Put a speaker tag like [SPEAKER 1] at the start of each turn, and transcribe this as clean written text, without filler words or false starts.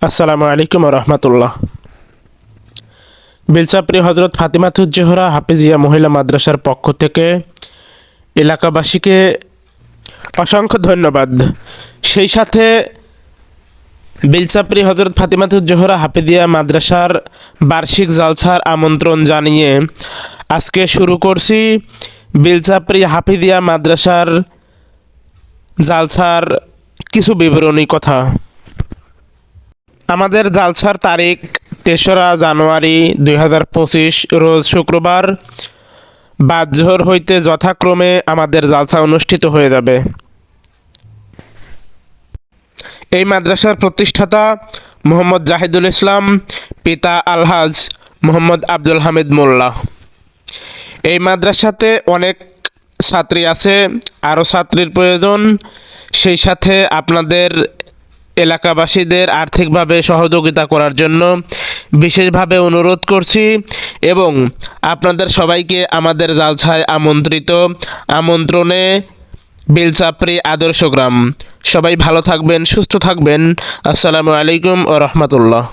[SPEAKER 1] আসসালামু আলাইকুম রহমতুল্লাহ। বেলচাপড়ি হজরত ফাতিমাতুজ জোহরা হাফিজিয়া মহিলা মাদ্রাসার পক্ষ থেকে এলাকাবাসীকে অসংখ্য ধন্যবাদ। সেই সাথে বেলচাপড়ি হজরত ফাতিমাতুজ জোহরা হাফিজিয়া মাদ্রাসার বার্ষিক জালসার আমন্ত্রণ জানিয়ে আজকে শুরু করছি বেলচাপড়ি হাফিজিয়া মাদ্রাসার জালসার কিছু বিবরণী কথা। আমাদের জালসার তারিখ ৩রা জানুয়ারি ২০২৫ রোজ শুক্রবার বাদ জোহর হইতে যথাক্রমে আমাদের জালসা অনুষ্ঠিত হয়ে যাবে। এই মাদ্রাসার প্রতিষ্ঠাতা মোহাম্মদ জাহিদুল ইসলাম, পিতা আলহাজ মোহাম্মদ আব্দুল হামিদ মোল্লা। এই মাদ্রাসাতে অনেক ছাত্রী আছে, আরও ছাত্রীর প্রয়োজন। সেই সাথে আপনাদের এলাকাবাসীদের আর্থিকভাবে সহযোগিতা করার জন্য বিশেষভাবে অনুরোধ করছি এবং আপনাদের সবাইকে আমাদের জালসায় আমন্ত্রণে বেলচাপড়ি আদর্শ গ্রাম। সবাই ভালো থাকবেন, সুস্থ থাকবেন। আসসালামু আলাইকুম ও রহমতুল্লাহ।